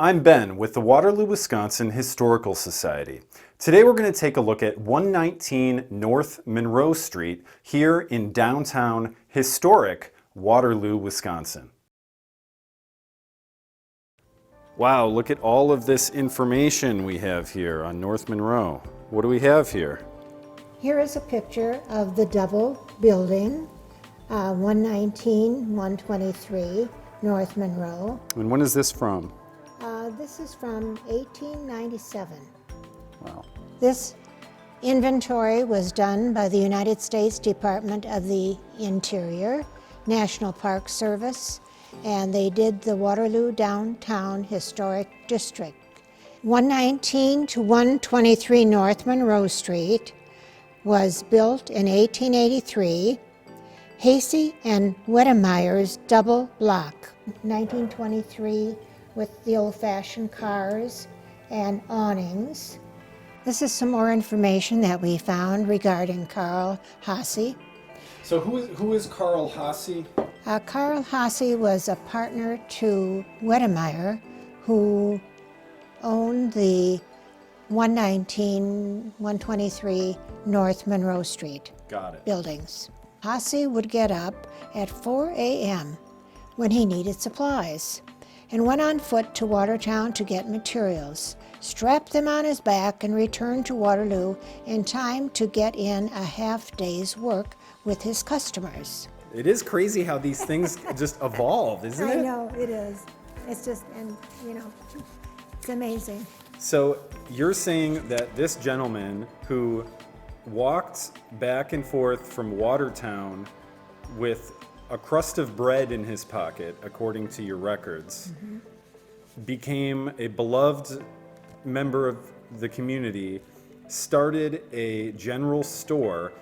I'm Ben with the Waterloo, Wisconsin Historical Society. Today we're going to take a look at 119 North Monroe Street here in downtown historic Waterloo, Wisconsin. Wow, look at all of this information we have here on North Monroe. What do we have here? Here is a picture of the double building, 119-123 North Monroe. And when is this from? This is from 1897. Wow. This inventory was done by the United States Department of the Interior, National Park Service, and they did the Waterloo Downtown Historic District. 119 to 123 North Monroe Street was built in 1883. Hasey and Wedemeyer's double block, 1923, with the old-fashioned cars and awnings. This is some more information that we found regarding Carl Hasey. So who is Carl Hasey? Carl Hasey was a partner to Wedemeyer, who owned the 119-123 North Monroe Street Got it. buildings. Hasey would get up at 4 a.m. when he needed supplies and went on foot to Watertown to get materials, strapped them on his back, and returned to Waterloo in time to get in a half day's work with his customers. It is crazy how these things just evolve, isn't it? I know, it is. It's just, and you know, it's amazing. So you're saying that this gentleman who walked back and forth from Watertown with a crust of bread in his pocket, according to your records, became a beloved member of the community, started a general store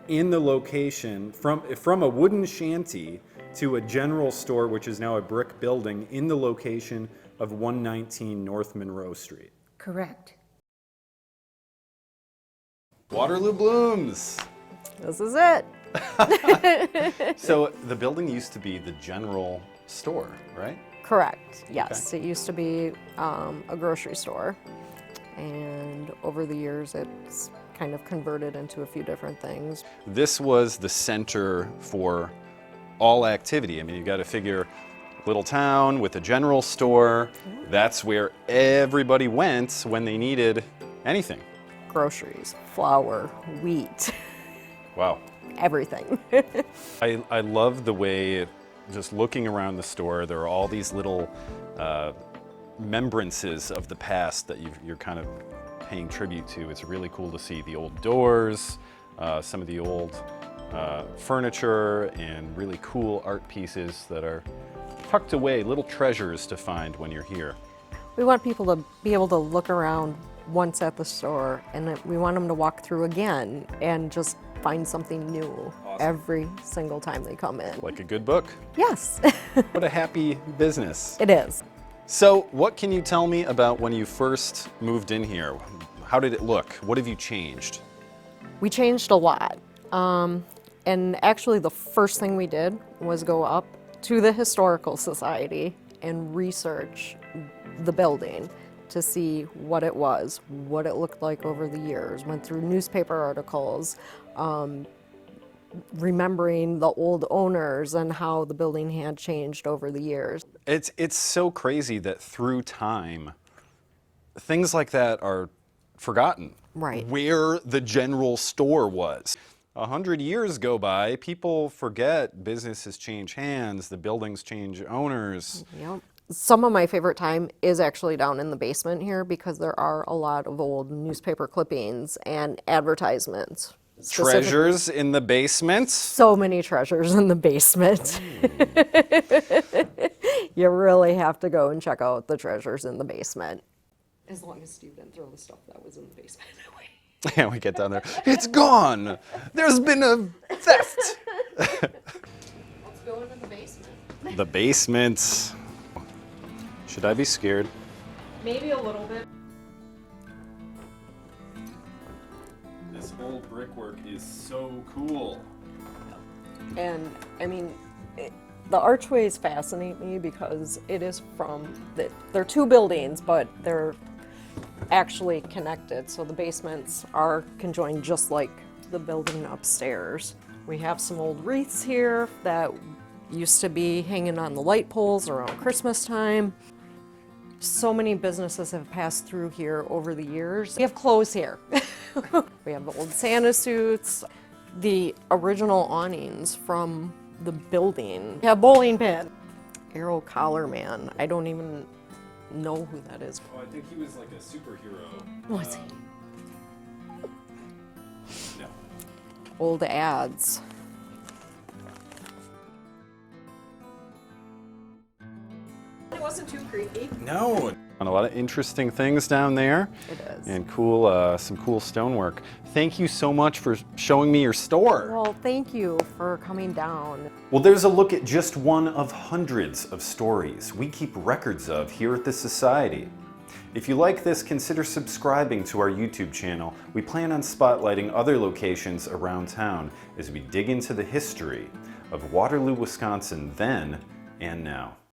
in the location from a wooden shanty to a general store, which is now a brick building in the location of 119 North Monroe Street. Correct. Waterloo blooms. This is it. So the building used to be the general store, right? Correct. Yes, It used to be a grocery store, and over the years it's kind of converted into a few different things. This was the center for all activity. I mean, you got to figure little town with a general store. That's where everybody went when they needed anything. Groceries, flour, wheat, Wow. everything. I love the way, just looking around the store, there are all these little remembrances of the past that you're kind of paying tribute to. It's really cool to see the old doors, some of the old furniture, and really cool art pieces that are tucked away, little treasures to find when you're here. We want people to be able to look around once at the store, and then we want them to walk through again and just find something new every single time they come in. Like a good book. Yes, What a happy business. it is. So what can you tell me about when you first moved in here? How did it look? What have you changed? We changed a lot. And actually the first thing we did was go up to the Historical Society and research the building to see what it was, what it looked like over the years. Went through newspaper articles, remembering the old owners and how the building had changed over the years. It's so crazy that through time, things like that are forgotten. Right. Where the general store was. 100 years go by, people forget businesses change hands, the buildings change owners. Yep. Some of my favorite time is actually down in the basement here because there are a lot of old newspaper clippings and advertisements. Treasures in the basement. So many treasures in the basement. You really have to go and check out the treasures in the basement. As long as Steve didn't throw the stuff that was in the basement away. Yeah, we get down there. It's gone. There's been a theft. Let's go into the basement. The basement. Should I be scared? Maybe a little bit. This old brickwork is so cool. And I mean, The archways fascinate me because it is they're two buildings, but they're actually connected. So the basements are conjoined just like the building upstairs. We have some old wreaths here that used to be hanging on the light poles around Christmas time. So many businesses have passed through here over the years. We have clothes here. We have the old Santa suits, the original awnings from the building. We have bowling pin. Arrow Collar Man. I don't even know who that is. Oh, I think he was like a superhero. Was he? No. Old ads. It wasn't too creepy. No. And a lot of interesting things down there. It is. And cool, some cool stonework. Thank you so much for showing me your store. Well, thank you for coming down. Well, there's a look at just one of hundreds of stories we keep records of here at the Society. If you like this, consider subscribing to our YouTube channel. We plan on spotlighting other locations around town as we dig into the history of Waterloo, Wisconsin then and now.